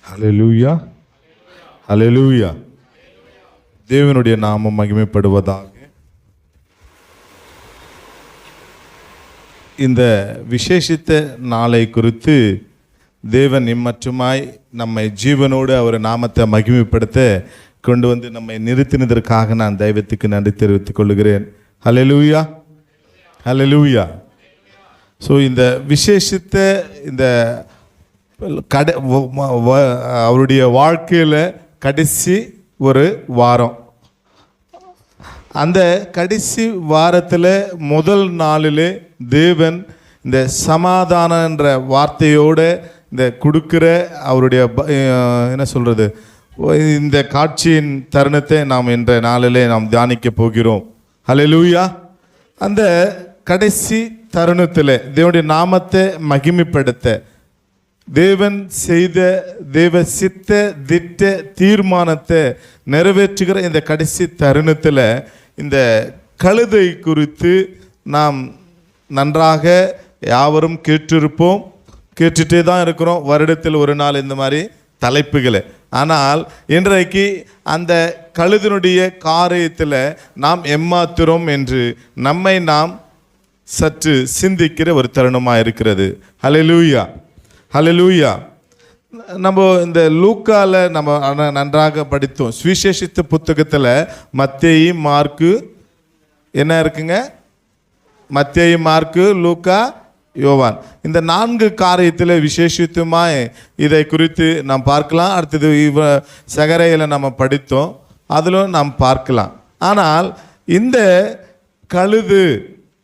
ஹல்லேலூயா, ஹல்லேலூயா. தேவனுடைய நாமம் மகிமைப்படுவதாக. இந்த விசேஷித்த நாளை குறித்து தேவன் இம்மற்றுமாய் நம்மை ஜீவனோடு அவர் நாமத்தை மகிமைப்படுத்த கொண்டு வந்து நம்மை நிறுத்தினதற்காக நான் தெய்வத்துக்கு நன்றி தெரிவித்துக் கொள்கிறேன். ஹல்லேலூயா, ஹல்லேலூயா. ஸோ இந்த விசேஷித்த இந்த அவருடைய வாழ்க்கையில் கடைசி ஒரு வாரம், அந்த கடைசி வாரத்தில் முதல் நாளில் தேவன் இந்த சமாதானம் என்ற வார்த்தையோடு இந்த கொடுக்குற அவருடைய என்ன சொல்கிறது, இந்த காட்சியின் தருணத்தை நாம் இன்ற நாளிலே நாம் தியானிக்க போகிறோம். ஹல்லேலூயா. அந்த கடைசி தருணத்தில் தேவனுடைய நாமத்தை மகிமைப்படுத்த தேவன் செய்த தேவ சித்த திட்ட தீர்மானத்தை நிறைவேற்றுகிற இந்த கடைசி தருணத்தில் இந்த கழுதை குறித்து நாம் நன்றாக யாவரும் கேட்டிருப்போம், கேட்டுகிட்டே தான் இருக்கிறோம் வருடத்தில் ஒரு நாள் இந்த மாதிரி தலைப்புகளை. ஆனால் இன்றைக்கு அந்த கழுதினுடைய காரியத்தில் நாம் எம்மாத்திரம் என்று நம்மை நாம் சற்று சிந்திக்கிற ஒரு தருணமாக இருக்கிறது. ஹல்லேலூயா, ஹல்லேலூயா. நம்ம இந்த லூக்காவில் நம்ம நன்றாக படித்தோம். சுவிசேஷித்த புத்தகத்தில் மத்தேயு, மார்க்கு என்ன இருக்குங்க? மத்தேயு, மார்க்கு, லூக்கா, யோவான். இந்த 4 காரியத்தில் விசேஷித்தமாய் இதை குறித்து நாம் பார்க்கலாம். அடுத்தது சகரையில் நம்ம படித்தோம், அதிலும் நாம் பார்க்கலாம். ஆனால் இந்த கழுது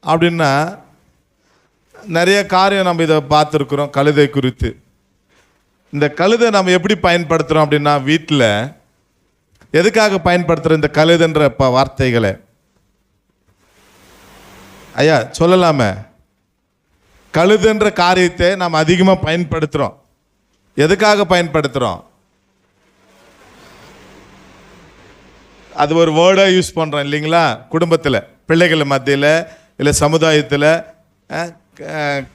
அப்படின்னா நிறைய காரியம் நம்ம இதை பார்த்துருக்குறோம். கழுதை குறித்து இந்த கழுதை நம்ம எப்படி பயன்படுத்துகிறோம் அப்படின்னா, வீட்டில் எதுக்காக பயன்படுத்துகிறோம் இந்த கழுதுன்ற வார்த்தைகளை? ஐயா சொல்லலாமே. கழுதுன்ற காரியத்தை நாம் அதிகமாக பயன்படுத்துகிறோம். எதுக்காக பயன்படுத்துகிறோம்? அது ஒரு வேர்டாக யூஸ் பண்ணுறோம் இல்லைங்களா? குடும்பத்தில், பிள்ளைகள் மத்தியில், இல்லை சமுதாயத்தில்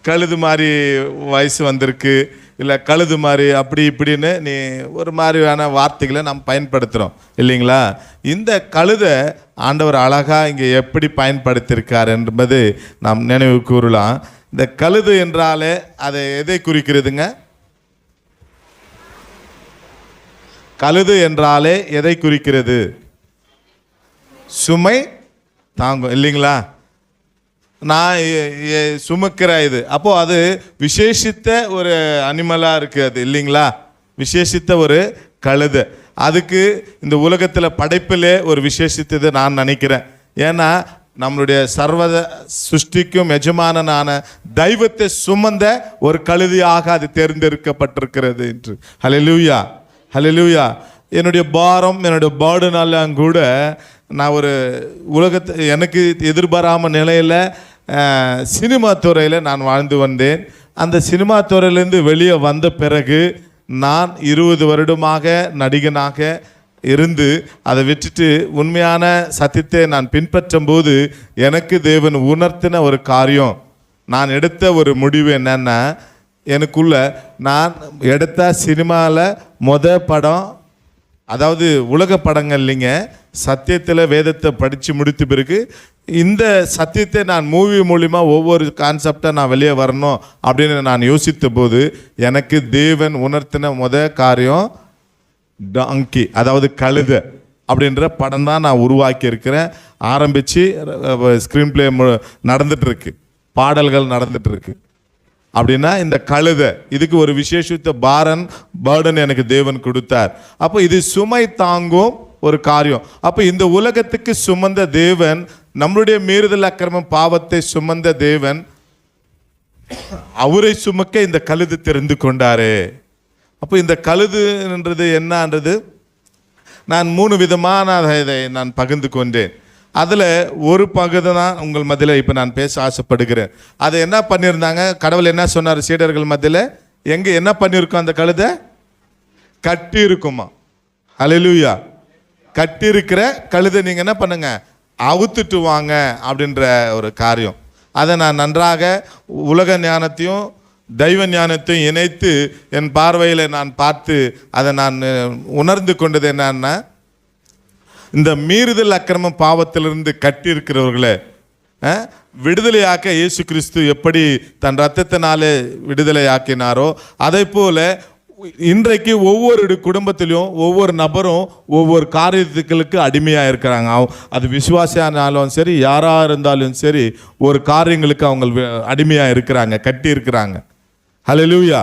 கழுது மாதிரி வயசு வந்திருக்கு, இல்லை கழுது மாதிரி அப்படி இப்படின்னு நீ ஒரு மாதிரியான வார்த்தைகளை நாம் பயன்படுத்துகிறோம் இல்லைங்களா? இந்த கழுதை ஆண்டவர் அழகாக இங்கே எப்படி பயன்படுத்தியிருக்கார் என்பது நாம் நினைவு கூறலாம். இந்த கழுது என்றாலே அதை எதை குறிக்கிறதுங்க? கழுது என்றாலே எதை குறிக்கிறது? சுமை தாங்கும் இல்லைங்களா? நான் சுமக்கிற இது. அப்போது அது விசேஷித்த ஒரு அனிமலாக இருக்குது அது இல்லைங்களா? விசேஷித்த ஒரு கழுதை. அதுக்கு இந்த உலகத்தில் படைப்பிலே ஒரு விசேஷித்தது நான் நினைக்கிறேன். ஏன்னா நம்மளுடைய சர்வ சிருஷ்டிக்கும் எஜமானனான தெய்வத்தை சுமந்த ஒரு கழுதியாக அது தேர்ந்தெடுக்கப்பட்டிருக்கிறது என்று. ஹல்லேலூயா, ஹல்லேலூயா. என்னுடைய பாரம், என்னுடைய பேர்டனெல்லாம் கூட நான் ஒரு எனக்கு எதிர்பாராம நிலையில் சினிமா துறையில் நான் வாழ்ந்து வந்தேன். அந்த சினிமா துறையிலேருந்து வெளியே வந்த பிறகு நான் 20 வருடமாக நடிகனாக இருந்து அதை விட்டுட்டு உண்மையான சத்தியத்தை நான் பின்பற்றும் போது எனக்கு தேவன் உணர்த்தின ஒரு காரியம், நான் எடுத்த ஒரு முடிவு என்னன்னா, எனக்குள்ள நான் எடுத்த சினிமாவில் படம், அதாவது உலக படங்கள் இல்லைங்க, சத்தியத்தில் வேதத்தை படித்து முடித்த பிறகு இந்த சத்தியத்தை நான் மூவி மூலிமா ஒவ்வொரு கான்செப்டாக நான் வெளியே வரணும் அப்படின்னு நான் யோசித்த போது எனக்கு தேவன் உணர்த்தின காரியம் டாங்கி, அதாவது கழுதை அப்படின்ற படம் தான் நான் உருவாக்கி இருக்கிறேன். ஆரம்பித்து ஸ்க்ரீன் பிளே நடந்துகிட்ருக்கு, பாடல்கள் நடந்துகிட்ருக்கு. அப்படின்னா இந்த கழுதை இதுக்கு ஒரு விசேஷித்த பேர்டன் எனக்கு தேவன் கொடுத்தார். அப்போ இது சுமை தாங்கும் ஒரு காரியம். அப்போ இந்த உலகத்துக்கு சுமந்த தேவன், நம்மளுடைய மீறுதல் அக்கிரமம் பாவத்தை சுமந்த தேவன், அவரை சுமக்க இந்த கழுது தெரிந்து கொண்டாரே. அப்போ இந்த கழுதுன்றது என்னன்றது நான் 3 விதமான இதை நான் பகிர்ந்து கொண்டேன். அதில் ஒரு பகுதி தான் உங்கள் மத்தியில் இப்போ நான் பேச ஆசைப்படுகிறேன். அதை என்ன பண்ணியிருந்தாங்க, கடவுள் என்ன சொன்னார் சீடர்கள் மத்தியில்? எங்கே என்ன பண்ணியிருக்கோம்? அந்த கழுதை கட்டி இருக்குமா? ஹல்லேலூயா. கட்டி இருக்கிற கழுதை நீங்கள் என்ன பண்ணுங்க, அவுத்துட்டு வாங்க அப்படின்ற ஒரு காரியம். அதை நான் நன்றாக உலக ஞானத்தையும் தெய்வ ஞானத்தையும் இணைத்து என் பார்வையில் நான் பார்த்து அதை நான் உணர்ந்து கொண்டது என்னன்னா, இந்த மீறுதல் அக்கிரம பாவத்திலிருந்து கட்டி இருக்கிறவர்களை விடுதலையாக்க இயேசு கிறிஸ்து எப்படி தன் இரத்தத்தினாலே விடுதலையாக்கினாரோ அதை போல இன்றைக்கு ஒவ்வொரு குடும்பத்திலையும் ஒவ்வொரு நபரும் ஒவ்வொரு காரியத்துக்களுக்கு அடிமையாக இருக்கிறாங்க. அது விசுவாசியானாலும் சரி, யாராக இருந்தாலும் சரி, ஒரு காரியங்களுக்கு அவங்க அடிமையாக இருக்கிறாங்க, கட்டி இருக்கிறாங்க. ஹல்லேலூயா.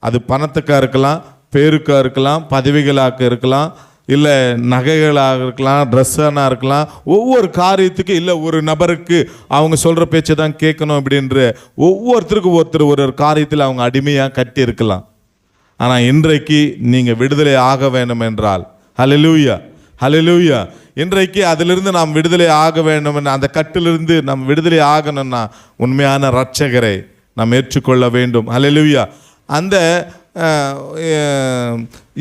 அது பணத்துக்காக இருக்கலாம், பேருக்காக இருக்கலாம், பதவிகளாக இருக்கலாம், இல்லை நகைகளாக இருக்கலாம், ட்ரெஸ்ஸாக இருக்கலாம். ஒவ்வொரு காரியத்துக்கு இல்லை ஒரு நபருக்கு அவங்க சொல்கிற பேச்சை தான் கேட்கணும் அப்படின்ற ஒவ்வொருத்தருக்கும் ஒருத்தர் ஒரு காரியத்தில் அவங்க அடிமையாக கட்டி இருக்கலாம். ஆனால் இன்றைக்கு நீங்கள் விடுதலை ஆக வேண்டும் என்றால், ஹல்லேலூயா ஹல்லேலூயா, இன்றைக்கு அதிலிருந்து நாம் விடுதலை ஆக வேண்டும் என்ற அந்த கட்டிலிருந்து நாம் விடுதலை ஆகணும்னா உண்மையான இரட்சகரை நாம் ஏற்றுக்கொள்ள வேண்டும். ஹல்லேலூயா. அந்த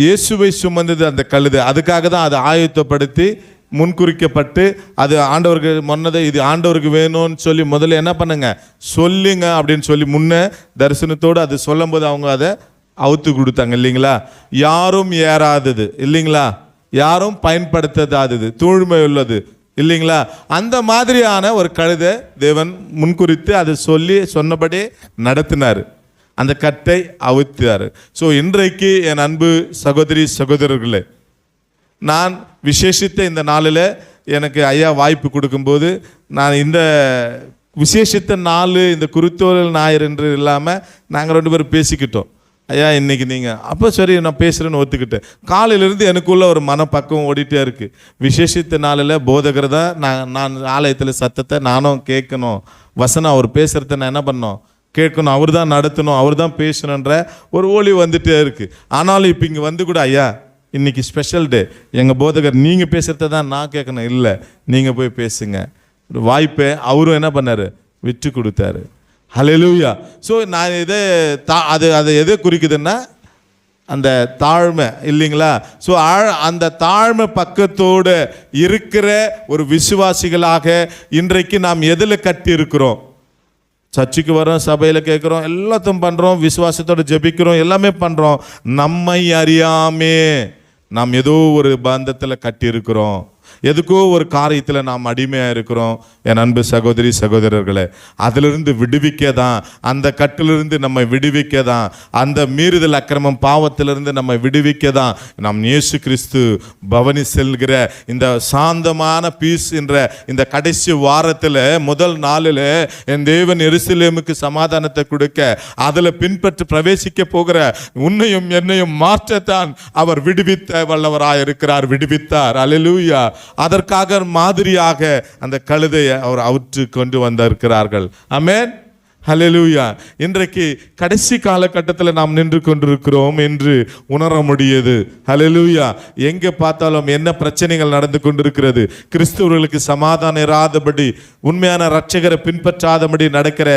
இயேசுவை சுமந்தது அந்த கழுதை, அதுக்காக தான் அதை ஆயத்தப்படுத்தி முன்குறிக்கப்பட்டு அது ஆண்டவருக்கு முன்னதை இது ஆண்டவருக்கு வேணும்னு சொல்லி முதல்ல என்ன பண்ணுங்க சொல்லுங்க அப்படின்னு சொல்லி முன்ன தரிசனத்தோடு அது சொல்லும் போது அவங்க அதை அவுத்து கொடுத்தாங்க இல்லைங்களா. யாரும் ஏறாதது இல்லைங்களா, யாரும் பயன்படுத்தாதது, தூய்மை உள்ளது இல்லைங்களா. அந்த மாதிரியான ஒரு கழுதை தேவன் முன்குறித்து அதை சொல்லி சொன்னபடி நடத்தினார், அந்த கட்டை அவுத்தார். ஸோ இன்றைக்கு என் அன்பு சகோதரி சகோதரர்களே, நான் விசேஷித்த இந்த நாளில் எனக்கு ஐயா வாய்ப்பு கொடுக்கும்போது நான் இந்த விசேஷித்த நாள் இந்த குருத்தோல் ஞாயிறு என்று இல்லாமல் நாங்கள் 2 பேரும் பேசிக்கிட்டோம். ஐயா இன்னைக்கு நீங்கள் அப்போ சரி நான் பேசுகிறேன்னு ஒத்துக்கிட்டேன். காலையிலேருந்து எனக்குள்ள ஒரு மனப்பக்குவம் ஓடிட்டே இருக்குது. விசேஷித்த நாளில் போதகர் தான் நான் ஆலயத்தில் சத்தத்தை நானும் கேட்கணும், வசனம் அவர் பேசுகிறத நான் என்ன பண்ணோம் கேட்கணும், அவர் தான் நடத்தணும், அவர் தான் பேசணுன்ற ஒரு ஒளி வந்துட்டே இருக்குது. ஆனாலும் இப்போ இங்கே வந்து கூட ஐயா இன்னைக்கு ஸ்பெஷல் டே, எங்கள் போதகர் நீங்கள் பேசுகிறத தான் நான் கேட்கணும், இல்லை நீங்கள் போய் பேசுங்க ஒரு வாய்ப்பை அவரும் என்ன பண்ணார் விட்டு கொடுத்தாரு. ஹல்லேலூயா. ஸோ நான் அது எதை குறிக்குதுன்னா அந்த தாழ்மை இல்லைங்களா. ஸோ அந்த தாழ்மை பக்கத்தோடு இருக்கிற ஒரு விசுவாசிகளாக இன்றைக்கு நாம் எதில் கட்டி இருக்கிறோம்? சர்ச்சுக்கு வரோம், சபையில் கேட்குறோம், எல்லாத்தையும் பண்ணுறோம், விசுவாசத்தோடு ஜெபிக்கிறோம், எல்லாமே பண்ணுறோம். நம்மை அறியாமே நாம் ஏதோ ஒரு பந்தத்தில் கட்டி இருக்கிறோம், எதுக்கோ ஒரு காரியத்தில் நாம் அடிமையாக இருக்கிறோம். என் அன்பு சகோதரி சகோதரர்களே, அதிலிருந்து விடுவிக்க தான், அந்த கட்டிலிருந்து நம்மை விடுவிக்க தான், அந்த மீறுதல் அக்கிரமம் பாவத்திலிருந்து நம்மை விடுவிக்க தான் நாம் இயேசு கிறிஸ்து பவனி செல்கிற இந்த சாந்தமான பீஸ் என்ற இந்த கடைசி வாரத்தில் முதல் நாளில் என் தேவன் எருசலேமுக்கு சமாதானத்தை கொடுக்க அதில் பின்பற்றி பிரவேசிக்க போகிற உன்னையும் என்னையும் மாற்றத்தான் அவர் விடுவித்த வல்லவராக இருக்கிறார், விடுவித்தார். அல்லேலூயா. அதற்காக மாதிரியாக அந்த கழுதையை அவர் அவுற்று கொண்டு வந்திருக்கிறார்கள். ஆமென், ஹல்லேலூயா. இன்றைக்கு கடைசி காலகட்டத்தில் நாம் நின்று கொண்டிருக்கிறோம் என்று உணர முடியுது. ஹல்லேலூயா. எங்கே பார்த்தாலும் என்ன பிரச்சனைகள் நடந்து கொண்டிருக்கிறது, கிறிஸ்தவர்களுக்கு சமாதானம் இராதபடி, உண்மையான இரட்சகரை பின்பற்றாதபடி நடக்கிற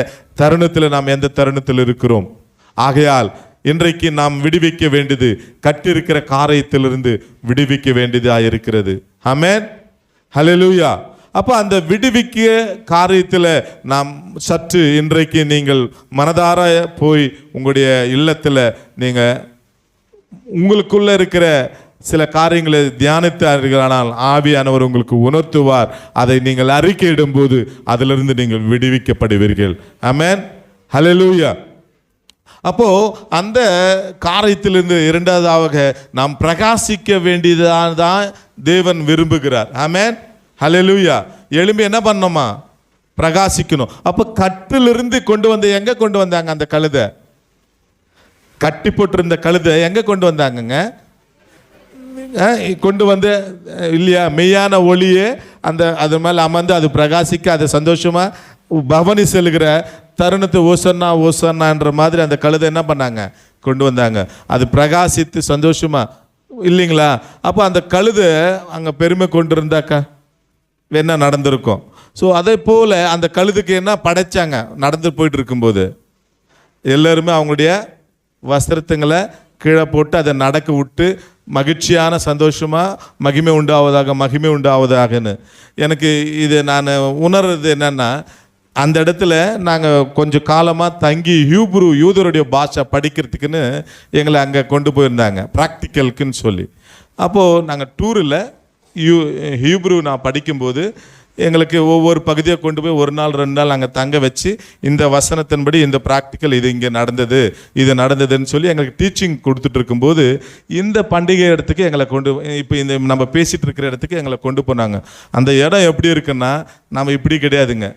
தருணத்தில் நாம் எந்த தருணத்தில் இருக்கிறோம்? ஆகையால் இன்றைக்கு நாம் விடுவிக்க வேண்டியது கட்டிருக்கிற காரியத்திலிருந்து விடுவிக்க வேண்டியதாக இருக்கிறது. ஆமென், ஹல்லேலூயா. அப்போ அந்த விடுவிக்க காரியத்தில் நாம் சற்று இன்றைக்கு நீங்கள் மனதார போய் உங்களுடைய இல்லத்தில் நீங்கள் உங்களுக்குள்ள இருக்கிற சில காரியங்களை தியானித்தார்களானால் ஆவியானவர் உங்களுக்கு உணர்த்துவார். அதை நீங்கள் அறிக்கையிடும் போது அதிலிருந்து நீங்கள் விடுவிக்கப்படுவீர்கள். ஆமென், ஹல்லேலூயா. அப்போ அந்த காரியத்திலிருந்து இரண்டாவதாக நாம் பிரகாசிக்க வேண்டியதான் தேவன் விரும்புகிறார். ஆமென், ஹல்லேலூயா. எழும்பி என்ன பண்ணணுமா? பிரகாசிக்கணும். அப்போ கட்டிலிருந்து கொண்டு வந்து எங்க கொண்டு வந்தாங்க? அந்த கழுதை கட்டி போட்டிருந்த கழுதை எங்க கொண்டு வந்தாங்கங்க? கொண்டு வந்து இல்லையா, மெய்யான ஒளியே அந்த அது மேலே அமர்ந்து அது பிரகாசிக்க, அது சந்தோஷமா பவனி செல்கிற தருணத்தை ஓசன்னா ஓசன்னான்ற மாதிரி அந்த கழுதை என்ன பண்ணாங்க கொண்டு வந்தாங்க. அது பிரகாசித்து சந்தோஷமா இல்லைங்களா. அப்போ அந்த கழுதை அங்கே பெருமை கொண்டு இருந்தாக்கா என்ன நடந்திருக்கும்? ஸோ அதே போல் அந்த கழுதுக்கு என்ன படைச்சாங்க? நடந்து போயிட்டு இருக்கும்போது எல்லாருமே அவங்களுடைய வஸ்திரத்துங்களை கீழே போட்டு அதை நடக்க விட்டு மகிழ்ச்சியான சந்தோஷமாக மகிமை உண்டாவதாகன்னு எனக்கு இது நான் உணர்றது என்னென்னா, அந்த இடத்துல நாங்கள் கொஞ்சம் காலமாக தங்கி ஹீப்ரு யூதருடைய பாஷை படிக்கிறதுக்குன்னு எங்களை அங்கே கொண்டு போயிருந்தாங்க, ப்ராக்டிக்கலுக்குன்னு சொல்லி. அப்போது நாங்கள் டூரில் ஹீப்ரு நான் படிக்கும்போது எங்களுக்கு ஒவ்வொரு பகுதியை கொண்டு போய் ஒரு நாள் 2 நாள் அங்கே தங்க வச்சு இந்த வசனத்தின்படி இந்த ப்ராக்டிக்கல் இது இங்கே நடந்தது, இது நடந்ததுன்னு சொல்லி எங்களுக்கு டீச்சிங் கொடுத்துட்டு இருக்கும்போது இந்த பண்டிகை இடத்துக்கு எங்களை இப்போ இந்த நம்ம பேசிகிட்டு இருக்கிற இடத்துக்கு எங்களை கொண்டு போனாங்க. அந்த இடம் எப்படி இருக்குன்னா, நம்ம இப்படி கிடையாதுங்க,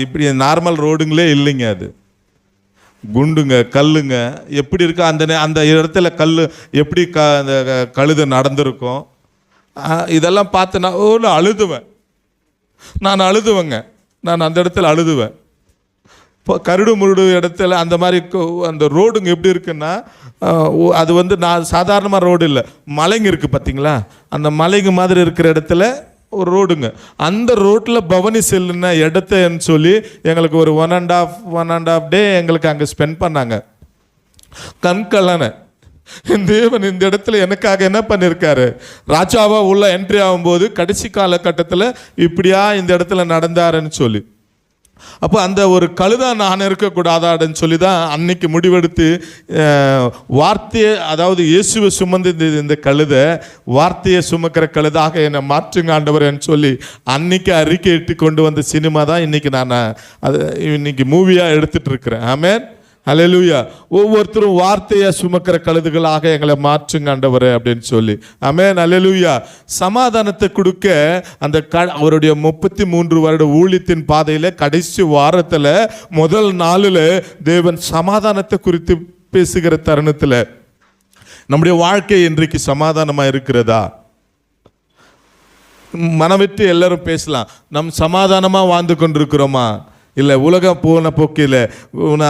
இப்படி நார்மல் ரோடுங்களே இல்லைங்க, அது குண்டுங்க கல்லுங்க எப்படி இருக்கு. அந்த இடத்துல கல் எப்படி அந்த கழுதை நடந்திருக்கும், இதெல்லாம் பார்த்து நான் அழுதுவேன். நான் அழுதுவேங்க, நான் அந்த இடத்துல அழுதுவேன். இப்போ கருடு முருடு இடத்துல அந்த மாதிரி அந்த ரோடுங்க எப்படி இருக்குன்னா, அது நான் சாதாரணமாக ரோடு இல்லை, மலைங்க இருக்குது பார்த்தீங்களா, அந்த மலைங்க மாதிரி இருக்கிற இடத்துல ஒரு ரோடுங்க. அந்த ரோட்டில் பவனி செல்லுன இடத்தன்னு சொல்லி எங்களுக்கு ஒரு 1.5 டே எங்களுக்கு அங்கே ஸ்பெண்ட் பண்ணாங்க. கண்கலனை தேவன் இந்த இடத்துல எனக்காக என்ன பண்ணியிருக்காரு, ராஜாவா உள்ள என்ட்ரி ஆகும்போது கடைசி காலகட்டத்தில் இப்படியா இந்த இடத்துல நடந்தாருன்னு சொல்லி. அப்போ அந்த ஒரு கழுதா நான் இருக்கக்கூடாதான்னு சொல்லி தான் அன்னைக்கு முடிவெடுத்து வார்த்தையை, அதாவது இயேசுவை சுமந்து இந்த கழுதை வார்த்தையை சுமக்கிற கழுதாக என்னை மாற்றுங்க ஆண்டவரேன்னு சொல்லி அன்னைக்கு அறிக்கை இட்டு கொண்டு வந்த சினிமா தான் இன்னைக்கு நான் அது இன்னைக்கு மூவியாக எடுத்துட்டு இருக்கிறேன். ஆமென், ஹல்லேலூயா. ஒவ்வொருத்தரும் வார்த்தையை சுமக்கிற கழுதுகளாக எங்களை மாற்றுங்க ஆண்டவரே அப்படின்னு சொல்லி. ஆமென், ஹல்லேலூயா. சமாதானத்தை கொடுக்க அந்த அவருடைய 33 வருட ஊழியத்தின் பாதையில் கடைசி வாரத்தில் முதல் நாளில் தேவன் சமாதானத்தை குறித்து பேசுகிற தருணத்தில் நம்முடைய வாழ்க்கை இன்றைக்கு சமாதானமாக இருக்கிறதா? மனவிட்டு எல்லாரும் பேசலாம், நம் சமாதானமாக வாழ்ந்து கொண்டிருக்கிறோமா? இல்லை உலகம் போன போக்கில்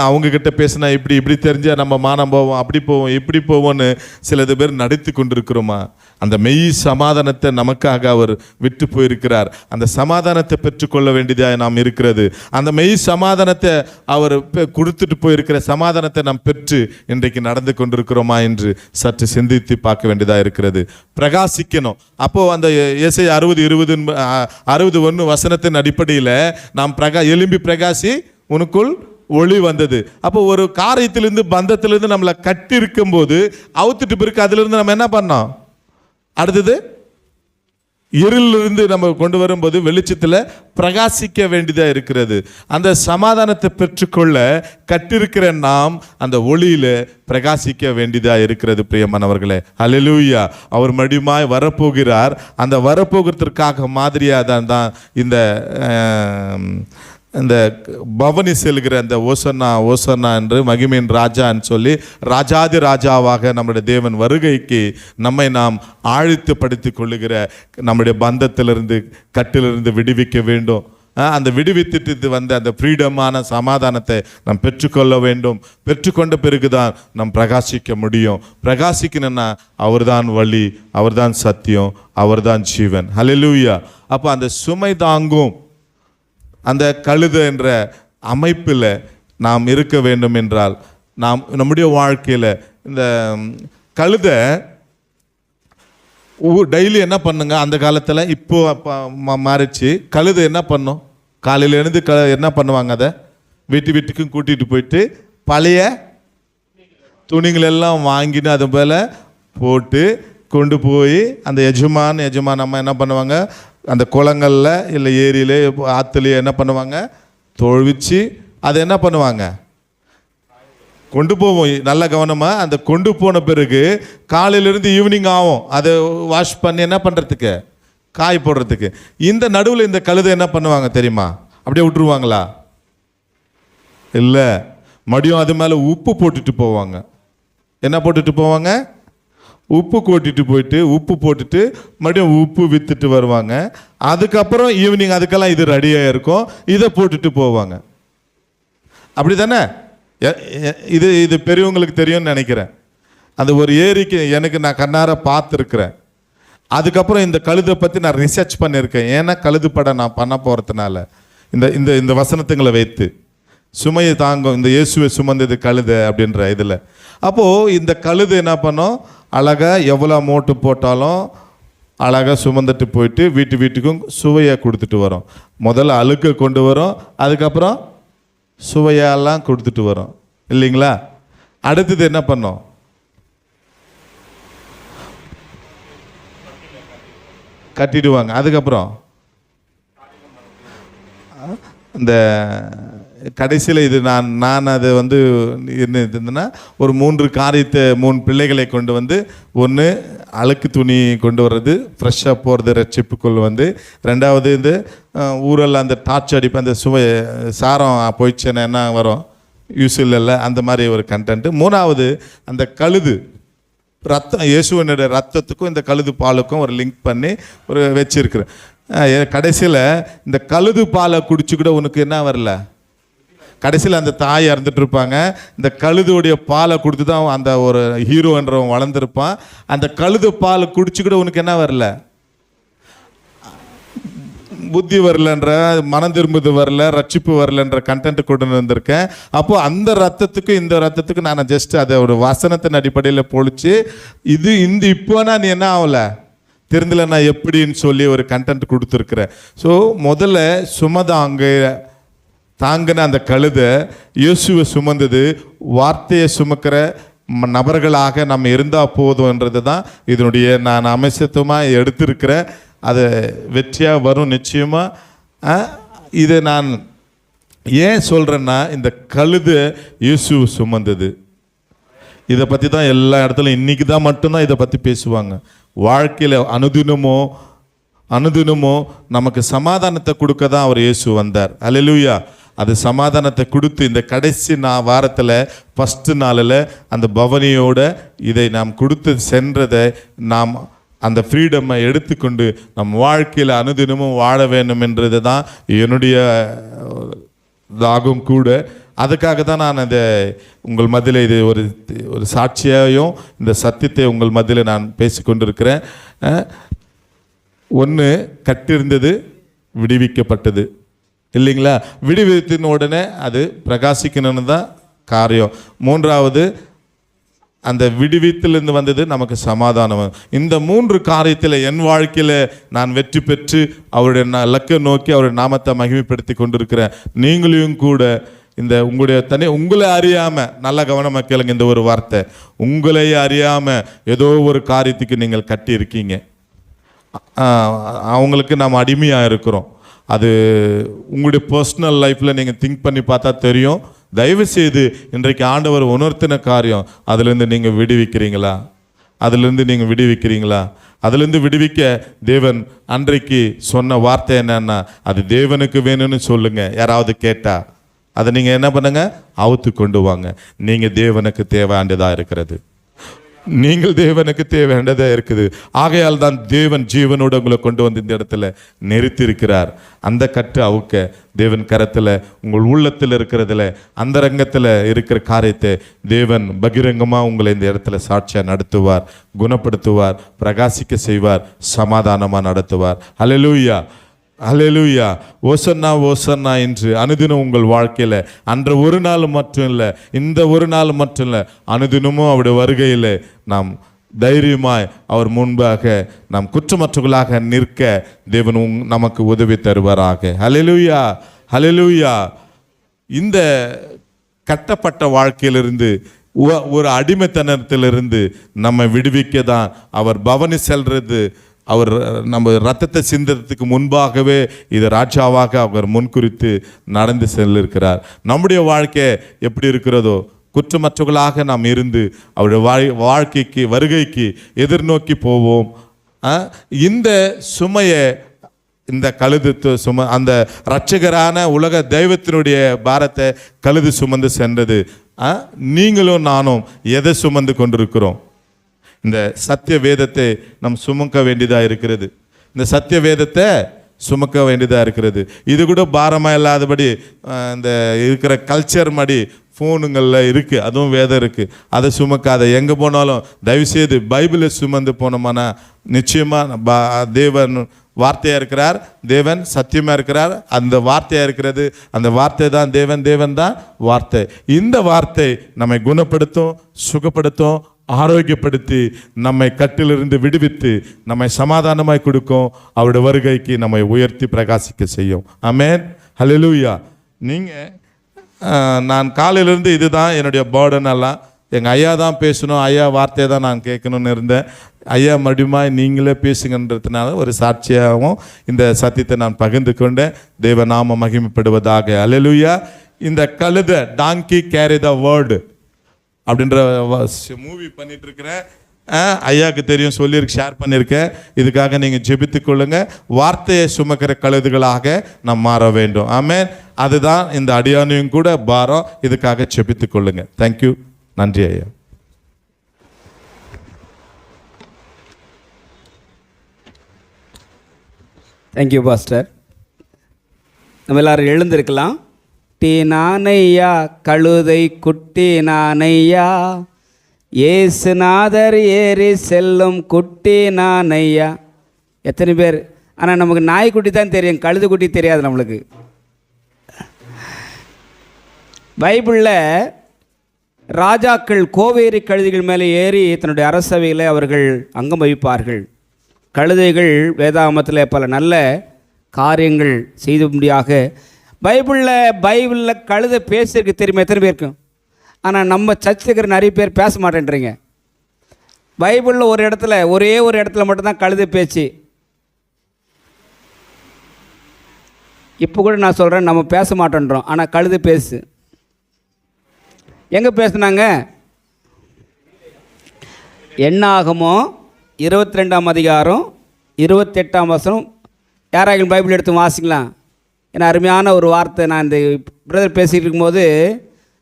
அவங்கக்கிட்ட பேசினா இப்படி தெரிஞ்சால் நம்ம மானம் போவோம், அப்படி போவோம், இப்படி போவோன்னு சிலது பேர் நடித்து கொண்டிருக்கிறோமா? அந்த மெய் சமாதானத்தை நமக்காக அவர் விட்டு போயிருக்கிறார். அந்த சமாதானத்தை பெற்றுக்கொள்ள வேண்டியதாக நாம் இருக்கிறது. அந்த மெய் சமாதானத்தை அவர் கொடுத்துட்டு போயிருக்கிற சமாதானத்தை நாம் பெற்று இன்றைக்கு நடந்து கொண்டிருக்கிறோமா என்று சற்று சிந்தித்து பார்க்க வேண்டியதாக இருக்கிறது. பிரகாசிக்கணும். அப்போது அந்த ஏசாயா 60:21 வசனத்தின் அடிப்படையில் நாம் எழும்பி பிரகாசி உனக்குள் ஒளி வந்தது. அப்போ ஒரு காரியத்திலிருந்து பந்தத்திலிருந்து நம்மளை கட்டி இருக்கும் போது அவுத்துட்டு பிறகு அதிலிருந்து நம்ம என்ன பண்ணோம், அடுத்தது இருளிலிருந்து நம்ம கொண்டு வரும்போது வெளிச்சத்தில் பிரகாசிக்க வேண்டியதாக இருக்கிறது. அந்த சமாதானத்தை பெற்றுக்கொள்ள கட்டிருக்கிற நாம் அந்த ஒளியில் பிரகாசிக்க வேண்டியதாக இருக்கிறது. பிரியமானவர்களே, ஹல்லேலூயா. அவர் மறுபடியும் வரப்போகிறார். அந்த வரப்போகிறதுக்காக மாதிரியாக தான் இந்த பவனி செல்கிற அந்த ஓசன்னா ஓசன்னா என்று மகிமையின் ராஜான்னு சொல்லி ராஜாதி ராஜாவாக நம்முடைய தேவன் வருகைக்கு நம்மை நாம் ஆழ்த்து படுத்தி கொள்ளுகிற நம்முடைய பந்தத்திலிருந்து கட்டிலிருந்து விடுவிக்க வேண்டும். அந்த விடுவித்துட்டு வந்த அந்த ஃப்ரீடமான சமாதானத்தை நாம் பெற்றுக்கொள்ள வேண்டும். பெற்றுக்கொண்ட பிறகுதான் நாம் பிரகாசிக்க முடியும். பிரகாசிக்கணும்னா அவர்தான் வழி, அவர்தான் சத்தியம், அவர்தான் ஜீவன். ஹல்லேலூயா. அப்போ அந்த சுமை தாங்கும் அந்த கழுதை என்ற அமைப்பில் நாம் இருக்க வேண்டும் என்றால் நாம் நம்முடைய வாழ்க்கையில் இந்த கழுதை டெய்லி என்ன பண்ணுங்க, அந்த காலத்தில் இப்போ மாறிச்சு. கழுதை என்ன பண்ணும், காலையில் எழுந்து என்ன பண்ணுவாங்க, அதை வீட்டுக்கும் கூட்டிகிட்டு போயிட்டு பழைய துணிகளெல்லாம் வாங்கின்னு அது போல் போட்டு கொண்டு போய் அந்த எஜமான் அம்மா என்ன பண்ணுவாங்க, அந்த குளங்களில் இல்லை ஏரியிலே ஆற்றுலையே என்ன பண்ணுவாங்க, தொழுவிச்சு அதை என்ன பண்ணுவாங்க, கொண்டு போவோம். நல்ல கவனமாக அந்த கொண்டு போன பிறகு காலையிலேருந்து ஈவினிங் ஆகும் அதை வாஷ் பண்ணி என்ன பண்ணுறதுக்கு, காய் போடுறதுக்கு. இந்த நடுவில் இந்த கழுதை என்ன பண்ணுவாங்க தெரியுமா, அப்படியே விட்டுருவாங்களா? இல்லை, மறுபடியும் அது மேலே உப்பு போட்டுட்டு போவாங்க. என்ன போட்டுட்டு போவாங்க, உப்பு கொட்டிட்டு போயிட்டு உப்பு போட்டுட்டு மறுபடியும் உப்பு விற்றுட்டு வருவாங்க. அதுக்கப்புறம் ஈவினிங் அதுக்கெல்லாம் இது ரெடியாக இருக்கும், இதை போட்டுட்டு போவாங்க. அப்படி தானே? இது பெரியவங்களுக்கு தெரியும்னு நினைக்கிறேன். அந்த ஒரு ஏரிக்கு நான் கண்ணார பார்த்துருக்குறேன். அதுக்கப்புறம் இந்த கழுதை பற்றி நான் ரிசர்ச் பண்ணியிருக்கேன். ஏன்னா கழுது படம் நான் பண்ண போகிறதுனால இந்த வசனத்துங்களை வைத்து சுமையை தாங்கும் இந்த இயேசுவை சுமந்தது கழுதை அப்படின்ற இதில். அப்போது இந்த கழுதை என்ன பண்ணோம், அழகாக எவ்வளோ மூட்டு போட்டாலும் அழகாக சுமந்துட்டு போயிட்டு வீட்டுக்கும் சுவையாக கொடுத்துட்டு வரோம். முதல்ல அழுக்க கொண்டு வரோம், அதுக்கப்புறம் சுவையெல்லாம் கொடுத்துட்டு வரோம் இல்லைங்களா? அடுத்தது என்ன பண்ணோம்? கட்டிடுவாங்க. அதுக்கப்புறம் இந்த கடைசியில் இது நான் அதை வந்து இருந்ததுன்னா ஒரு 3 காரியத்தை 3 பிள்ளைகளை கொண்டு வந்து, ஒன்று அழுக்கு துணி கொண்டு வர்றது, ஃப்ரெஷ்ஷாக போகிறது ரட்சிப்புக்குள் வந்து, ரெண்டாவது இந்த ஊரெல்லாம் அந்த டார்ச் அடிப்பு, அந்த சுவை சாரம் போயிடுச்சுன்னா என்ன வரும், யூஸ் இல்லைல்ல, அந்த மாதிரி ஒரு கண்டென்ட்டு. மூணாவது அந்த கழுது ரத்தம், இயேசுவனுடைய ரத்தத்துக்கும் இந்த கழுது பாலுக்கும் ஒரு லிங்க் பண்ணி ஒரு வச்சிருக்கிறேன். கடைசியில் இந்த கழுது பாலை குடிச்சு கூட உனக்கு என்ன வரல, கடைசியில் அந்த தாய் இறந்துட்டு இருப்பாங்க, இந்த கழுதுடைய பாலை கொடுத்து தான் அந்த ஒரு ஹீரோன்றவன் வளர்ந்துருப்பான். அந்த கழுது பாலை குடிச்சு கூட உனக்கு என்ன வரல, புத்தி வரலன்ற, மனம் திரும்புது வரல, ரட்சிப்பு வரலன்ற கண்டென்ட் கொண்டு வந்திருக்கேன். அப்போ அந்த ரத்தத்துக்கும் இந்த ரத்தத்துக்கும் நான் ஜஸ்ட் அதை ஒரு வசனத்தின் அடிப்படையில் பொழிச்சு, இது இந்த இப்போனா நீ என்ன ஆகல தெரிந்தல நான் எப்படின்னு சொல்லி ஒரு கண்டென்ட் கொடுத்துருக்குறேன். ஸோ முதல்ல தாங்கின அந்த கழுதை இயேசுவை சுமந்தது, வார்த்தையை சுமக்கிற நபர்களாக நம்ம இருந்தால் போதும்ன்றது தான் இதனுடைய நான் அமைச்சத்துவமாக எடுத்திருக்கிறேன். அது வெற்றியாக வரும் நிச்சயமாக. இதை நான் ஏன் சொல்கிறேன்னா, இந்த கழுதை இயேசு சுமந்தது, இதை பற்றி தான் எல்லா இடத்துலையும் இன்றைக்கி தான் மட்டும்தான் இதை பற்றி பேசுவாங்க. வாழ்க்கையில் அனுதினமோ நமக்கு சமாதானத்தை கொடுக்க தான் அவர் இயேசு வந்தார். அல்லேலூயா. அது சமாதானத்தை கொடுத்து இந்த கடைசி வாரத்தில் ஃபஸ்ட்டு நாளில் அந்த பவனியோட இதை நாம் கொடுத்து சென்றதை நாம் அந்த ஃப்ரீடமை எடுத்துக்கொண்டு நம் வாழ்க்கையில் அனுதினமும் வாழ வேண்டும் என்றது தான் என்னுடைய தாகம் கூட. அதுக்காக தான் நான் அதை உங்கள் மத்தியில் இது ஒரு சாட்சியாகவும் இந்த சத்தியத்தை உங்கள் மத்தியில் நான் பேசிக்கொண்டிருக்கிறேன். ஒன்று, கட்டிருந்தது விடுவிக்கப்பட்டது இல்லைங்களா? விடுவித்தின உடனே அது பிரகாசிக்கணும்னு தான் காரியம். மூன்றாவது, அந்த விடுவித்திலிருந்து வந்தது நமக்கு சமாதானம். இந்த 3 காரியத்தில் என் வாழ்க்கையில் நான் வெற்றி பெற்று அவருடைய இலக்கை நோக்கி அவருடைய நாமத்தை மகிமைப்படுத்தி கொண்டிருக்கிறேன். நீங்களையும் கூட இந்த உங்களுடைய உங்களை அறியாமல், நல்ல கவனமாக கேளுங்க இந்த ஒரு வார்த்தை, உங்களை அறியாமல் ஏதோ ஒரு காரியத்துக்கு நீங்கள் கட்டி இருக்கீங்க, அவங்களுக்கு நாம் அடிமையாக இருக்கிறோம். அது உங்களுடைய பர்சனல் லைஃப்பில் நீங்கள் திங்க் பண்ணி பார்த்தா தெரியும். தயவுசெய்து இன்றைக்கு ஆண்டவர் உணர்த்தின காரியம், அதிலேருந்து நீங்கள் விடுவிக்கிறீங்களா? அதிலேருந்து விடுவிக்க தேவன் அன்றைக்கு சொன்ன வார்த்தை என்னன்னா, அது தேவனுக்கு வேணும்னு சொல்லுங்க. யாராவது கேட்டா அதை நீங்கள் என்ன பண்ணுங்க, அவுத்து கொண்டு வாங்க. நீங்கள் தேவனுக்கு தேவையானதாக இருக்கிறது, நீங்கள் தேவனுக்கு தேவையானதாக இருக்குது. ஆகையால் தான் தேவன் ஜீவனோடு உங்களை கொண்டு வந்து இந்த இடத்துல நிறுத்தியிருக்கிறார். அந்த கட்டு அவுக்க தேவன் கரத்தில், உங்கள் உள்ளத்தில் இருக்கிறதுல, அந்த ரங்கத்தில் இருக்கிற காரியத்தை தேவன் பகிரங்கமாக உங்களை இந்த இடத்துல சாட்சியாக நடத்துவார், குணப்படுத்துவார், பிரகாசிக்க செய்வார், சமாதானமாக நடத்துவார். அல்லேலூயா, அல்லேலூயா. ஓசன்னா ஓசன்னா என்று அனுதினம் உங்கள் வாழ்க்கையில், அன்று ஒரு நாள் மட்டும் இல்லை, இந்த ஒரு நாள் மட்டும் இல்லை, அனுதினமும் அவருடைய வருகையில் நாம் தைரியமாய் அவர் முன்பாக நாம் குற்றமற்றவர்களாக நிற்க தேவன் நமக்கு உதவி தருவாராக. அல்லேலூயா, அல்லேலூயா. இந்த கட்டப்பட்ட வாழ்க்கையிலிருந்து, ஒரு அடிமைத்தனத்திலிருந்து நம்ம விடுவிக்க தான் அவர் பவனி செல்றது. அவர் நம்ம ரத்தத்தை சிந்தறதுக்கு முன்பாகவே இது ராஜாவாக அவர் முன்குறித்து நடந்து செல்லிருக்கிறார். நம்முடைய வாழ்க்கை எப்படி இருக்கிறதோ, குற்றமற்றவர்களாக நாம் இருந்து அவருடைய வருகைக்கு எதிர்நோக்கி போவோம். இந்த சுமையை, இந்த கழுது அந்த இரட்சகரான உலக தெய்வத்தினுடைய பாரத்தை கழுது சுமந்து சென்றது. நீங்களும் நானும் எதை சுமந்து கொண்டிருக்கிறோம்? இந்த சத்திய வேதத்தை நாம் சுமக்க வேண்டியதாக இருக்கிறது. இந்த சத்திய வேதத்தை சுமக்க வேண்டியதாக இருக்கிறது. இது கூட பாரமாக இல்லாதபடி இந்த இருக்கிற கல்ச்சர் மாதிரி ஃபோனுங்களில் இருக்குது, அதுவும் வேதம் இருக்குது, அதை சுமக்காத. எங்கே போனாலும் தயவுசெய்து பைபிளை சுமந்து போனோம்னா நிச்சயமாக தேவன் வார்த்தையாக இருக்கிறார், தேவன் சத்தியமாக இருக்கிறார், அந்த வார்த்தையாக இருக்கிறது. அந்த வார்த்தை தான் தேவன், தேவன் தான் வார்த்தை. இந்த வார்த்தை நம்மை குணப்படுத்தும், சுகப்படுத்தும், ஆரோக்கியப்படுத்தி நம்மை கட்டிலிருந்து விடுவித்து நம்மை சமாதானமாய் கொடுக்கும். அவருடைய வருகைக்கு நம்மை உயர்த்தி பிரகாசிக்க செய்யும். ஆமென், ஹல்லேலூயா. நீங்கள் நான் காலையிலேருந்து இதுதான் என்னுடைய பேர்டன் எல்லாம். எங்கள் ஐயா தான் பேசணும், ஐயா வார்த்தையை தான் நான் கேட்கணும்னு இருந்தேன். ஐயா மறுபடியும் நீங்களே பேசுங்கன்றதுனால ஒரு சாட்சியாகவும் இந்த சத்தியத்தை நான் பகிர்ந்து கொண்டேன். தேவ நாம மகிமைப்படுவதாக. ஹல்லேலூயா. இந்த கழுதை, டாங்கி கேரி த வேர்டு அப்படின்ற மூவி பண்ணிட்டு இருக்கிறேன். ஐயாவுக்கு தெரியும், சொல்லியிருக்கு, ஷேர் பண்ணியிருக்கேன். இதுக்காக நீங்கள் ஜெபித்து கொள்ளுங்க. வார்த்தையை சுமக்கிற கழுதுகளாக நாம் மாற வேண்டும். ஆமென். அதுதான் இந்த அடியானையும் கூட பாரம். இதுக்காக ஜெபித்து கொள்ளுங்க. தேங்க்யூ. நன்றி ஐயா. Thank you pastor. நம்ம எல்லாரும் எழுந்திருக்கலாம். டீ நானையா கழுதை குட்டி நானையா, ஏசுநாதர் ஏறி செல்லும் குட்டி நானையா. எத்தனை பேர்? ஆனால் நமக்கு நாய்க்குட்டி தான் தெரியும், கழுது குட்டி தெரியாது நம்மளுக்கு. பைபிளில் ராஜாக்கள் கோவேரி கழுதைகள் மேலே ஏறி தன்னுடைய அரசவையில் அவர்கள் அங்கம் வகிப்பார்கள். கழுதைகள் வேதாகமத்தில் பல நல்ல காரியங்கள் செய்தும்படியாக பைபிளில் கழுதை பேசியிருக்கு தெரியுமா? எத்தனை பேருக்கும்? ஆனால் நம்ம சர்ச்சுக்கிற நிறைய பேர் பேச மாட்டேன்றீங்க. பைபிளில் ஒரு இடத்துல, ஒரே ஒரு இடத்துல மட்டும்தான் கழுதை பேச்சு. இப்போ கூட நான் சொல்கிறேன், நம்ம பேச மாட்டேன்றோம், ஆனால் கழுதை பேசு. எங்கே பேசுனாங்க? என்னாகமோ 22ஆம் அதிகாரம் 28ஆம் வசனம். யாராக பைபிள் எடுத்து வாசிக்கலாம். ஏன்னா அருமையான ஒரு வார்த்தை. நான் இந்த பிரதர் பேசிகிட்டு இருக்கும்போது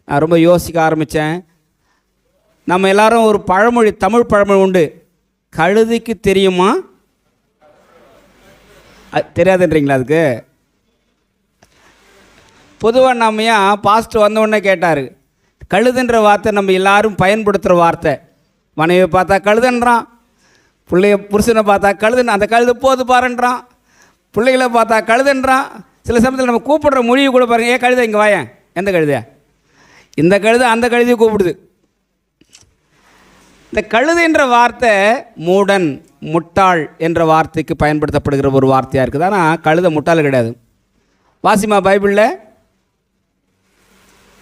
நான் ரொம்ப யோசிக்க ஆரம்பித்தேன். நம்ம எல்லாரும் ஒரு பழமொழி, தமிழ் பழமொழி உண்டு. கழுதைக்கு தெரியுமா? தெரியாதுன்றீங்களா? அதுக்கு பொதுவாக நம்ம ஏன் பாஸ்டர் வந்தவுடனே கேட்டார், கழுதுன்ற வார்த்தை நம்ம எல்லாரும் பயன்படுத்துகிற வார்த்தை. மனைவியை பார்த்தா கழுதுன்றான், பிள்ளைய புருஷனை பார்த்தா கழுதுன்னு, அந்த கழுது போது பாருன்றான். பிள்ளைகளை பார்த்தா கழுதுன்றான். சில சமயத்தில் நம்ம கூப்பிடுற மொழியை கூட பாருங்கள், கழுதை இங்கே வாயேன். எந்த கழுதையா? இந்த கழுதை அந்த கழுதையை கூப்பிடுது. இந்த கழுதைன்ற வார்த்தை மூடன், முட்டாள் என்ற வார்த்தைக்கு பயன்படுத்தப்படுகிற ஒரு வார்த்தையாக இருக்குது. ஆனால் கழுதை முட்டாள் கிடையாது. வாசிமா பைபிளில்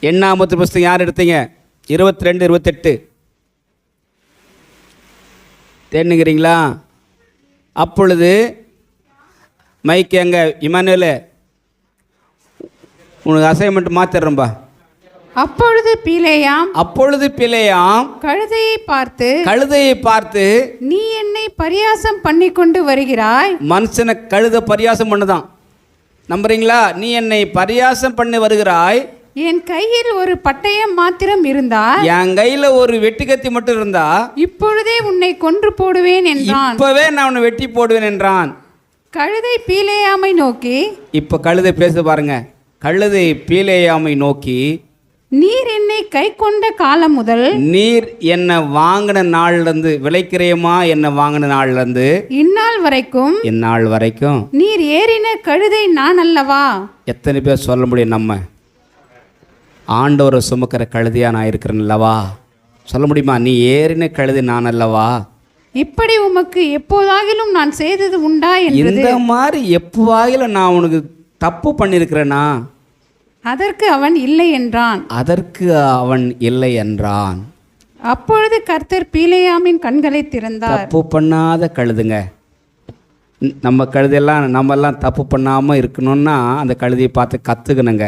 எண்ணாமத்து புஸ்தகம் யார் எடுத்தீங்க? 22, 28 தேடுங்கிறீங்களா? அப்பொழுது மைக்கு எங்கே? இமானுவேலு, உனக்கு அசைன்மெண்ட் மாத்திடுறோம்பா. அப்பொழுது பிலேயாம் கழுதையை பார்த்து நீ என்னை பரியாசம் பண்ணி கொண்டு வருகிறாய். மனுஷனை கழுத பரியாசம் பண்ணுதான். நம்புறீங்களா? நீ என்னை பரியாசம் பண்ணி வருகிறாய். என் கையில் ஒரு பட்டயம் மாத்திரம் இருந்தால், என் கையில ஒரு வெட்டுக்கத்தி மட்டும் இருந்தா, இப்பொழுதே உன்னை கொன்று போடுவேன் என்றான். இப்பவே நான் உன்னை வெட்டி போடுவேன் என்றான். கழுதை பீலேயாமை நோக்கி, இப்ப கழுதை பேச பாருங்க. கழுதை பீலேயாமை நோக்கி, நீர் என்னை கை கொண்ட காலம் முதல், நீர் என்னை வாங்கின நாள்லேருந்து, விலைக்கிரயமா என்னை வாங்கின நாள்லேருந்து இந்நாள் வரைக்கும் நீர் ஏறின கழுதை நான் அல்லவா? எத்தனை பேர் சொல்ல முடியும்? நம்ம ஆண்டவரை சுமக்கிற கழுதையா நான் இருக்கிறேன் அல்லவா? சொல்ல முடியுமா? நீ ஏறின கழுதை நான் அல்லவா? இப்படி உமக்கு எப்போதாகிலும் நான் செய்தது உண்டா என்று. இந்த மாதிரி எப்போதாகிலும் நான் உனக்கு தப்பு பண்ணியிருக்கிறேனா? அதற்கு அவன் இல்லை என்றான். அப்பொழுது கர்த்தர் பீலேயாமின் கண்களை திறந்தார். தப்பு பண்ணாத கழுதுங்க. நம்ம கழுதையெல்லாம் நம்மெல்லாம் தப்பு பண்ணாமல் இருக்கணும்னா அந்த கழுதையை பார்த்து கற்றுக்கணுங்க.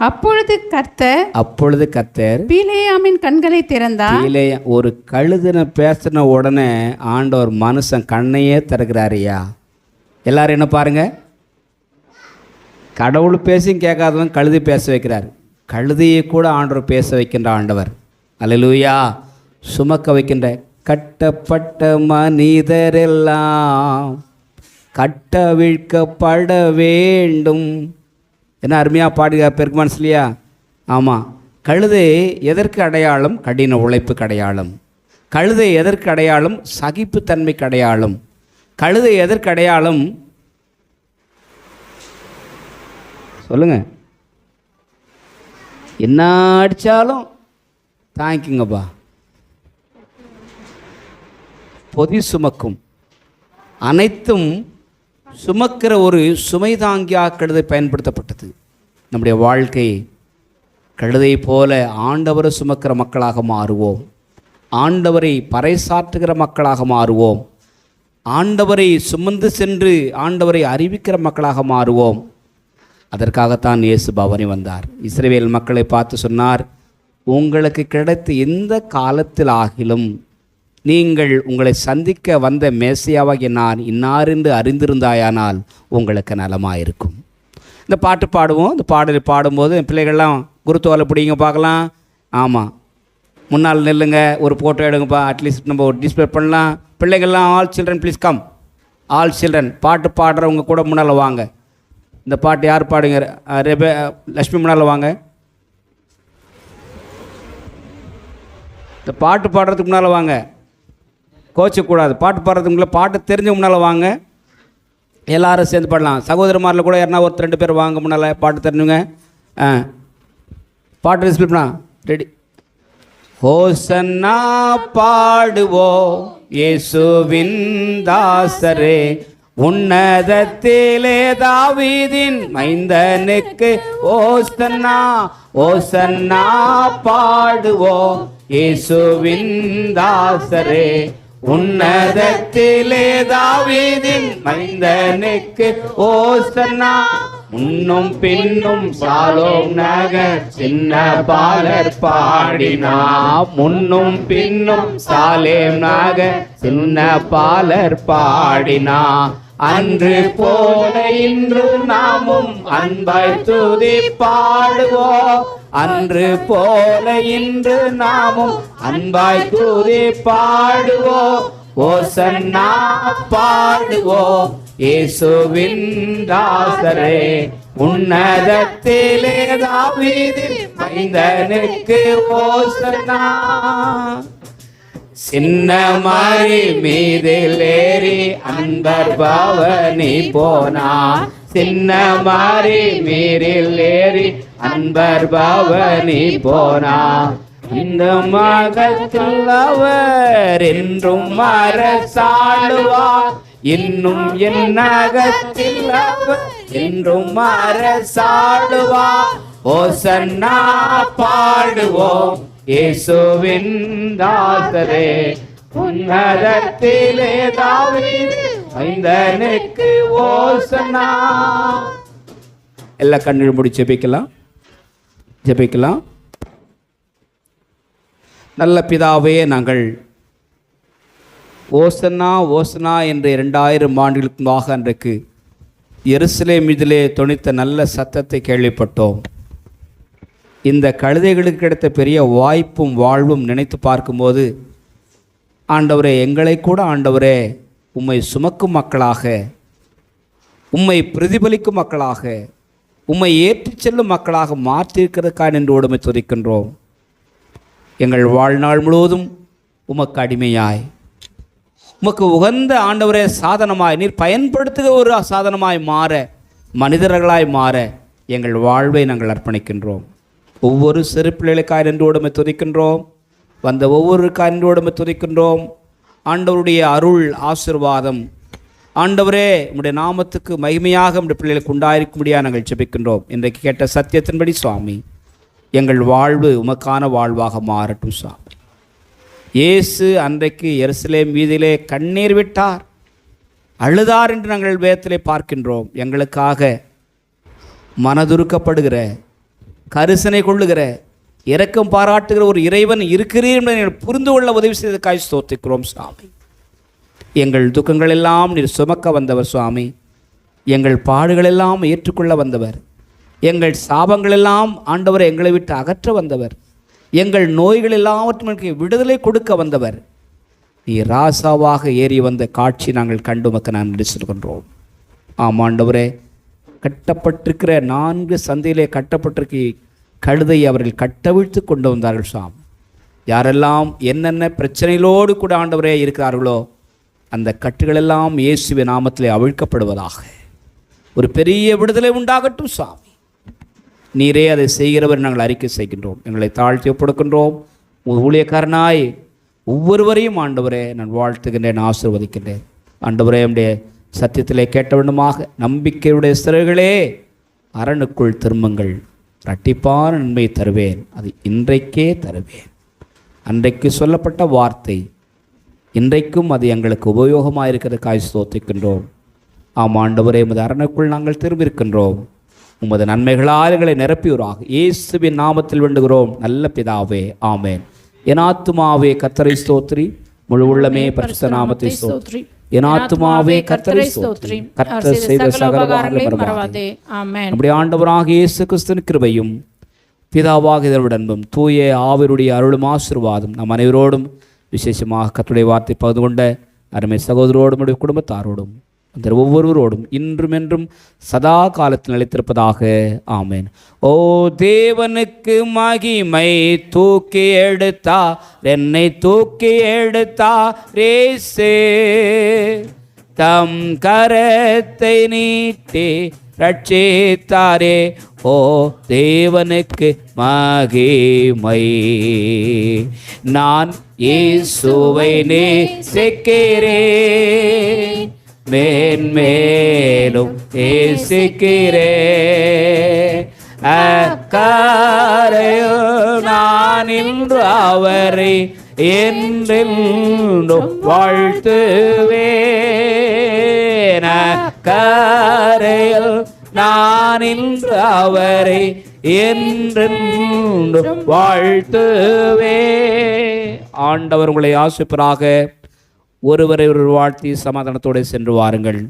அப்பொழுது கர்த்தர் பீலேயாமின் கண்களை திறந்தார். ஒரு கழுதுன பேசின உடனே ஆண்டவர் மனுஷன் கண்ணையே திறக்கிறாரியா. எல்லாரும் என்ன பாருங்க, கடவுள் பேசியும் கேட்காதவன் கழுதி பேச வைக்கிறார். கழுதியை கூட ஆண்டவர் பேச வைக்கின்ற ஆண்டவர். அல்லேலூயா. சுமக்க வைக்கின்ற கட்டப்பட்ட மனிதரெல்லாம் கட்டவிழ்க்கப்பட வேண்டும். என்ன அருமையாக பாடுக பெருமான்ஸ் இல்லையா? ஆமாம். கழுதை எதற்கு அடையாளம்? கடின உழைப்புக்கு அடையாளம். கழுதை எதற்கு அடையாளம்? சகிப்புத்தன்மைக்கு அடையாளம். கழுதை எதற்கு அடையாளம்? சொல்லுங்க. என்ன அடித்தாலும் தாங்கிக்குங்கப்பா. பொதி சுமக்கும், அனைத்தும் சுமக்கிற ஒரு சுமைதாங்கியாக கழுதை பயன்படுத்தப்பட்டது. நம்முடைய வாழ்க்கை கழுதை போல ஆண்டவரை சுமக்கிற மக்களாக மாறுவோம். ஆண்டவரை பறைசாற்றுகிற மக்களாக மாறுவோம். ஆண்டவரை சுமந்து சென்று ஆண்டவரை அறிவிக்கிற மக்களாக மாறுவோம். அதற்காகத்தான் இயேசு பவனி வந்தார். இஸ்ரவேல் மக்களை பார்த்து சொன்னார், உங்களுக்கு கிடைத்த எந்த காலத்தில் ஆகிலும் நீங்கள் உங்களை சந்திக்க வந்த மேசையாவாகிய நான் இன்னாரென்று அறிந்திருந்தாயானால் உங்களுக்கு நலமாயிருக்கும். இந்த பாட்டு பாடுவோம். இந்த பாடலை பாடும்போது பிள்ளைகள்லாம் குருத்துவாலை பிடிங்க பார்க்கலாம். ஆமாம், முன்னால் நில்லுங்க, ஒரு ஃபோட்டோ எடுங்கப்பா, அட்லீஸ்ட் நம்ம ஒரு டிஸ்பிளே பண்ணலாம். பிள்ளைகள்லாம் all children please come. All children பாட்டு பாடுறவங்க கூட முன்னால் வாங்க. இந்த பாட்டு யார் பாடுங்க? லக்ஷ்மி முன்னால் வாங்க. இந்த பாட்டு பாடுறதுக்கு முன்னால் வாங்க, கோச்சக்கூடாது. பாட்டு பாடுறதுக்கு முன்னால் பாட்டு தெரிஞ்ச முன்னால் வாங்க. எல்லாரும் சேர்ந்து பாடலாம். சகோதரமாரில் கூட யாருன்னா ஒருத்தர் 2 பேர் வாங்க முன்னால், பாட்டு தெரிஞ்சுங்க. பாட்டு டிஸ்பிளே பண்ணா ரெடி. ஹோசன்னா பாடுவோம் இயேசுவின் தாசரே, உன்னதத்திலே தாவீதின் மைந்தனுக்கு ஓசன்னா. ஓசன்னா பாடுவோம் இயேசுவின் தாசரே, உன்னதத்திலே தாவீதின் மைந்தனுக்கு ஓசன்னா. முன்னும் பின்னும் சாலோம் நகர் சின்ன பாலர் பாடினா. முன்னும் பின்னும் சாலேம் நகர் சின்ன பாலர் பாடினா. அன்று போல இன்று நாமும் அன்பாய் துதி பாடுவோம். அன்று போல இன்று நாமும் அன்பாய் துதி பாடுவோம். ஓசன்னா பாடுவோம் இயேசுவின் தாசரே, உன்னதத்திலே தாவீதின் மைந்தனுக்கு ஓசன்னா. சின்ன மரி மீதில் ஏறி அன்பர் பவனி போனார். சின்ன மரி மீதில் ஏறி அன்பர் பவனி போனார். இந்த மகத்தில் அவர் என்றும் அரசாளுவார். இன்னும் என் நகத்தில் அவர் என்றும் அரசாளுவார். ஓசன்னா பாடுவோம் இயேசுவின் தாசரே, உன்னதத்திலே தாவீதின் மைந்தனுக்கு ஓசன்னா. எல்லா கண்ணில் மூடி ஜெபிக்கலாம். ஜெபிக்கலாம். நல்ல பிதாவே, நாங்கள் ஓசன்னா ஓசன்னா என்று 2000 ஆண்டுகளுக்கு முன்பாக அன்றைக்கு எருசலேம் மீதிலே தொனித்த நல்ல சத்தத்தை கேள்விப்பட்டோம். இந்த கழுதைகளுக்கு கிடைத்த பெரிய வாய்ப்பும் வாழ்வும் நினைத்து பார்க்கும்போது, ஆண்டவரே, எங்களை கூட ஆண்டவரே உம்மை சுமக்கும் மக்களாக, உம்மை பிரதிபலிக்கும் மக்களாக, உம்மை ஏற்றிச் செல்லும் மக்களாக மாற்றியிருக்கிறதுக்காக நின்று உடமை துதிக்கின்றோம். எங்கள் வாழ்நாள் முழுவதும் உமக்கு அடிமையாய், உமக்கு உகந்த ஆண்டவரே சாதனமாய், நீர் பயன்படுத்துகிற ஒரு சாதனமாய் மாற, மனிதர்களாய் மாற எங்கள் வாழ்வை நாங்கள் அர்ப்பணிக்கின்றோம். ஒவ்வொரு சிறு பிள்ளைகளுக்காய் நின்று உடமை துதிக்கின்றோம். வந்த ஒவ்வொருக்காய் நின்று உடமை துதிக்கின்றோம். ஆண்டவருடைய அருள் ஆசீர்வாதம் ஆண்டவரே உம்முடைய நாமத்துக்கு மகிமையாக உம்முடைய பிள்ளைகளுக்கு உண்டாயிருக்கும்படியாக நாங்கள் ஜெபிக்கின்றோம். இன்றைக்கு கேட்ட சத்தியத்தின்படி சுவாமி, எங்கள் வாழ்வு உமக்கான வாழ்வாக மாறட்டும் சுவாமி. இயேசு அன்றைக்கு எருசலேம் வீதியிலே கண்ணீர் விட்டார், அழுதார் என்று நாங்கள் வேதத்திலே பார்க்கின்றோம். எங்களுக்காக மனதுருக்கப்படுகிற, கரிசனை கொள்ளுகிற, இரக்கம் பாராட்டுகிற ஒரு இறைவன் இருக்கிறீர் என்பதை நீங்கள் புரிந்து கொள்ள உதவி செய்ததற்காக ஸ்தோத்திக்கிறோம் சுவாமி. எங்கள் துக்கங்கள் எல்லாம் நீர் சுமக்க வந்தவர் சுவாமி. எங்கள் பாடுகளெல்லாம் ஏற்றுக்கொள்ள வந்தவர். எங்கள் சாபங்களெல்லாம் ஆண்டவர் எங்களை விட்டு அகற்ற வந்தவர். எங்கள் நோய்கள் எல்லாவற்றும் விடுதலை கொடுக்க வந்தவர். நீ ராசாவாக ஏறி வந்த காட்சி நாங்கள் கண்டு மக்க நான் நடிச்சிருக்கின்றோம். ஆம் ஆண்டவரே, கட்டப்பட்டிருக்கிற 4 சந்தையிலே கட்டப்பட்டிருக்க கழுதை அவர்கள் கட்டவிழ்த்து கொண்டு வந்தார்கள் சாம். யாரெல்லாம் என்னென்ன பிரச்சனைகளோடு கூட ஆண்டவரே இருக்கிறார்களோ அந்த கட்டுகளெல்லாம் இயேசுவின் நாமத்திலே அவிழ்க்கப்படுவதாக. ஒரு பெரிய விடுதலை உண்டாகட்டும் சாமி. நீரே அதை செய்கிறவர் நாங்கள் அறிக்கை செய்கின்றோம். எங்களை தாழ்த்தி ஒப்படுக்கின்றோம். ஊழியக்காரனாய் ஒவ்வொருவரையும் ஆண்டவரே நான் வாழ்த்துகின்றேன், ஆசீர்வதிக்கின்றேன். ஆண்டவரே நம்முடைய சத்தியத்திலே கேட்டவண்ணமாக நம்பிக்கையுடைய சிறகுகளே அரணுக்குள் திரும்புங்கள், இரட்டிப்பான நன்மை தருவேன், அது இன்றைக்கே தருவேன். அன்றைக்கு சொல்லப்பட்ட வார்த்தை இன்றைக்கும் அது எங்களுக்கு உபயோகமாக இருக்கிறதுக்காய் ஸ்தோத்திக்கின்றோம். ஆம் ஆண்டவரே, உமது அரணுக்குள் நாங்கள் திரும்பியிருக்கின்றோம். உமது நன்மைகளால் எங்களை நிரப்பியூராக இயேசுவின் நாமத்தில் வேண்டுகிறோம் நல்ல பிதாவே, ஆமேன். என் ஆத்துமாவே கர்த்தரை ஸ்தோத்திரி, முழு உள்ளமே பரிசுத்த நாமத்தை ஸ்தோத்திரி. என் ஆத்துமாவே கர்த்தரை ஸ்தோத்திரி, கர்த்தர் செய்த சகல உபகாரங்களையும் மறவாதே. ஆமென். நம்முடைய ஆண்டவராகிய இயேசு கிறிஸ்துவின் கிருபையும் பிதாவாகிய தேவனுடைய அன்பும் தூய ஆவியருடைய அருளும் ஆசீர்வாதம் நம் அனைவரோடும், விசேஷமாக கர்த்தருடைய வார்த்தை பகிர்ந்து கொண்ட அருமை சகோதரோடும் உடைய குடும்பத்தாரோடும் அந்த ஒவ்வொருவரோடும் இன்றும் என்றும் சதா காலத்தில் நிலைத்திருப்பதாக. ஆமென். ஓ தேவனுக்கு மகிமை, தூக்கி எடுத்தா என்னை தூக்கி எடுத்தா ரேசே, தம் கரத்தை நீட்டி ரட்சித்தாரே. ஓ தேவனுக்கு மகிமை. நான் இயேசுவை நேசிக்கிறேன், மேன்மேலும் நேசிக்கிறேன். அக்கரையில் நான் இன்று அவரை என்றென்றும் வாழ்த்துவேன். அக்கரையில் நான் இன்று அவரை என்றென்றும் வாழ்த்துவேன். ஆண்டவர் உங்களை ஆசீர்வதிப்பாராக. ஒருவரை ஒரு வாழ்த்தி சமாதானத்தோடு சென்று வாருங்கள்.